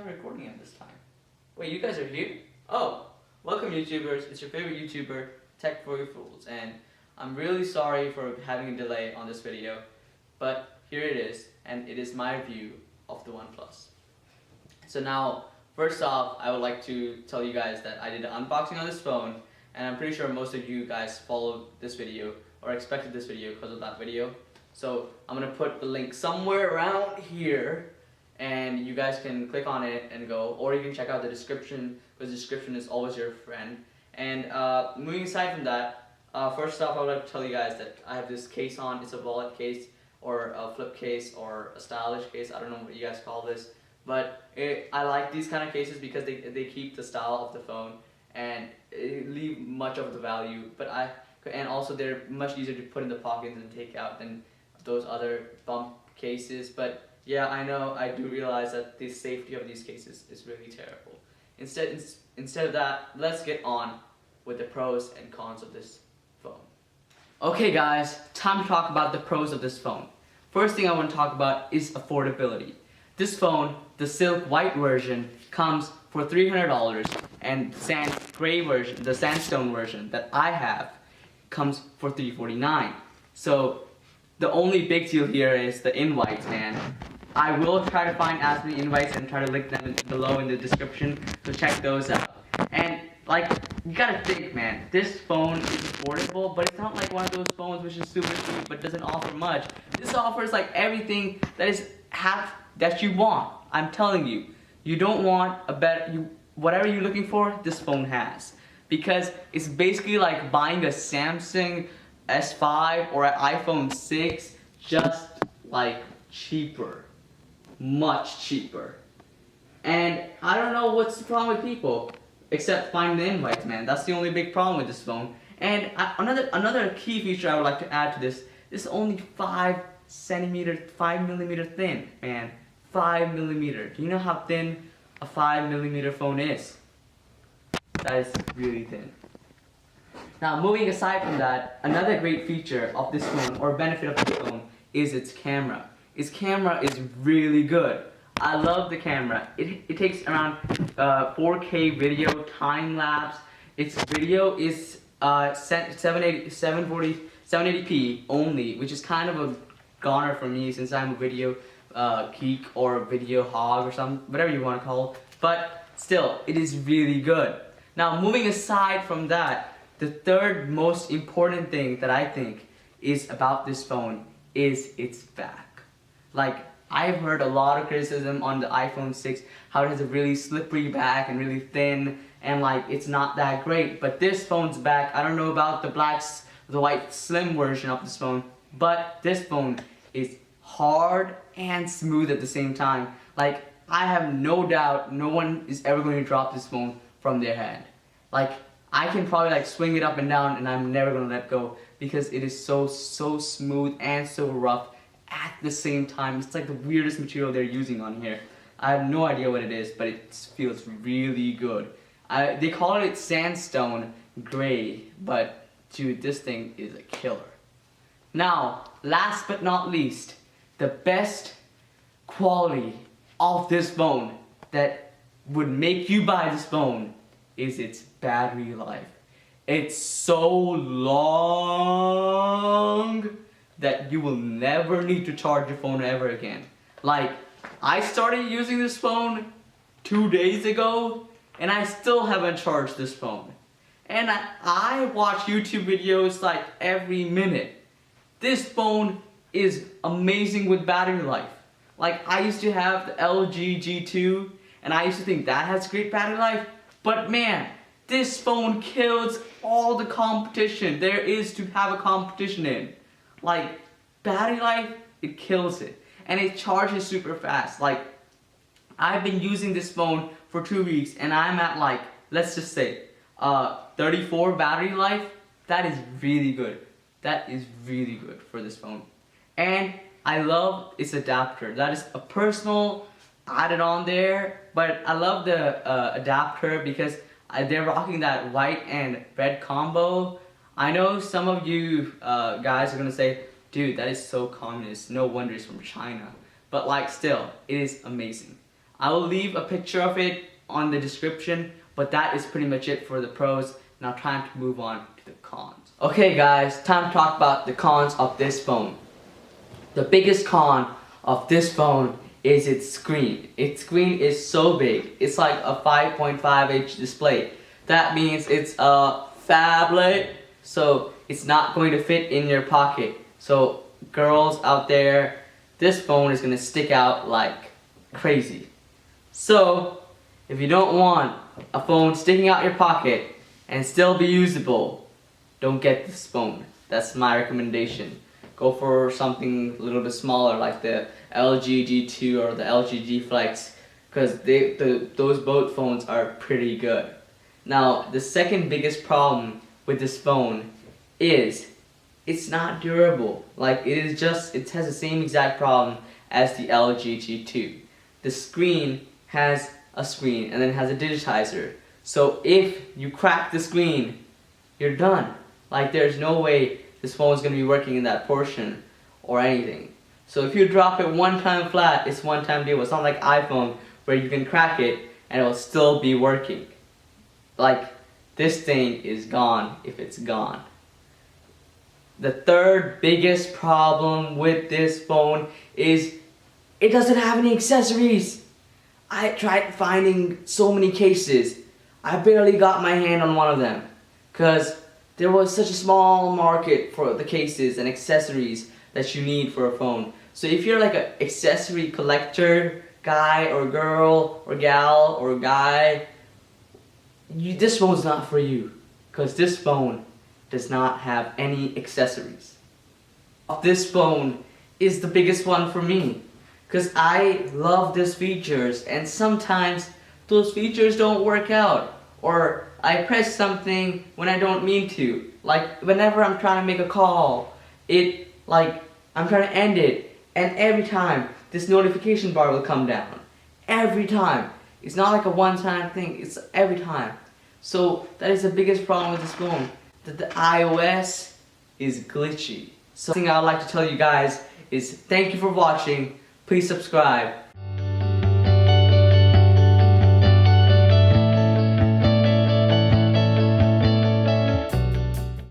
not recording at this time. Wait, you guys are here? Oh, welcome YouTubers. It's your favorite YouTuber, Tech for You Fools, and I'm really sorry for having a delay on this video, but here it is, and it is my review of the OnePlus. So now, first off, I would like to tell you guys that I did an unboxing on this phone, and I'm pretty sure most of you guys followed this video or expected this video because of that video. So I'm gonna put the link somewhere around here, and you guys can click on it and go, or you can check out the description, because the description is always your friend. And moving aside from that, first off, I would like to tell you guys that I have this case on. It's a wallet case, or a flip case, or a stylish case. I don't know what you guys call this, but I like these kind of cases because they keep the style of the phone and leave much of the value. And also they're much easier to put in the pockets and take out than those other bump cases. But yeah, I know, I do realize that the safety of these cases is really terrible. Instead of that, let's get on with the pros and cons of this phone. Okay guys, time to talk about the pros of this phone. First thing I want to talk about is affordability. This phone, the silk white version, comes for $300, and the gray version, the sandstone version that I have, comes for $349. So the only big deal here is the invites, man. I will try to find as many invites and try to link them below in the description, so check those out. And like, you gotta think, man, this phone is affordable, but it's not like one of those phones which is super cheap but doesn't offer much. This offers like everything that you want. I'm telling you, you don't want a better, whatever you're looking for, this phone has. Because it's basically like buying a Samsung S5 or an iPhone 6, just like cheaper. Much cheaper. And I don't know what's the problem with people, except finding the invites, man. That's the only big problem with this phone. And another key feature I would like to add to this is only 5 millimeter thin, man. 5 millimeter. Do you know how thin a 5 millimeter phone is? That is really thin. Now, moving aside from that, another great feature of this phone, or benefit of this phone, is its camera. Its camera is really good. I love the camera. It takes around 4K video, time lapse. Its video is 720p only, which is kind of a goner for me since I'm a video geek or a video hog or something, whatever you want to call it. But still, it is really good. Now, moving aside from that, the third most important thing that I think is about this phone is its back. Like, I've heard a lot of criticism on the iPhone 6, how it has a really slippery back and really thin, and like, it's not that great. But this phone's back, I don't know about the white slim version of this phone, but this phone is hard and smooth at the same time. Like, I have no doubt no one is ever going to drop this phone from their hand. Like, I can probably like swing it up and down and I'm never going to let go, because it is so smooth and so rough at the same time. It's like the weirdest material they're using on here. I have no idea what it is, but it feels really good. They call it sandstone gray, but dude, this thing is a killer. Now, last but not least, the best quality of this phone that would make you buy this phone is its battery life. It's so long that you will never need to charge your phone ever again. Like, I started using this phone 2 days ago, and I still haven't charged this phone. And I watch YouTube videos like every minute. This phone is amazing with battery life. Like, I used to have the LG G2, and I used to think that has great battery life, but man, this phone kills all the competition there is to have a competition in. Like, battery life, it kills it. And it charges super fast. Like, I've been using this phone for 2 weeks and I'm at like, let's just say, 34 battery life. That is really good. That is really good for this phone. And I love its adapter. That is a personal added on there, but I love the adapter because they're rocking that white and red combo. I know some of you guys are gonna say, dude, that is so communist, no wonder it's from China. But like, still, it is amazing. I will leave a picture of it on the description, but that is pretty much it for the pros. Now time to move on to the cons. Okay guys, time to talk about the cons of this phone. The biggest con of this phone is its screen. Its screen is so big. It's like a 5.5-inch display. That means it's a phablet, so it's not going to fit in your pocket. So girls out there, this phone is going to stick out like crazy. So if you don't want a phone sticking out your pocket and still be usable, don't get this phone. That's my recommendation. Go for something a little bit smaller like the LG G2 or the LG G Flex, because those both phones are pretty good. Now the second biggest problem with this phone is it's not durable. Like it has the same exact problem as the LG G2. The screen has a screen and then has a digitizer. So if you crack the screen, you're done. Like there's no way this phone is going to be working in that portion or anything. So if you drop it one time flat, it's one time deal. It's not like iPhone where you can crack it and it will still be working. Like this thing is gone if it's gone. The third biggest problem with this phone is it doesn't have any accessories. I tried finding so many cases. I barely got my hand on one of them because there was such a small market for the cases and accessories that you need for a phone. So if you're like an accessory collector guy or girl or gal or guy, this phone's not for you, because this phone does not have any accessories. This phone is the biggest one for me, because I love these features and sometimes those features don't work out, or I press something when I don't mean to. Like whenever I'm trying to make a call, I'm trying to end it, and every time this notification bar will come down. Every time. It's not like a one-time thing, it's every time. So that is the biggest problem with this phone, that the iOS is glitchy. So the thing I would like to tell you guys is thank you for watching. Please subscribe.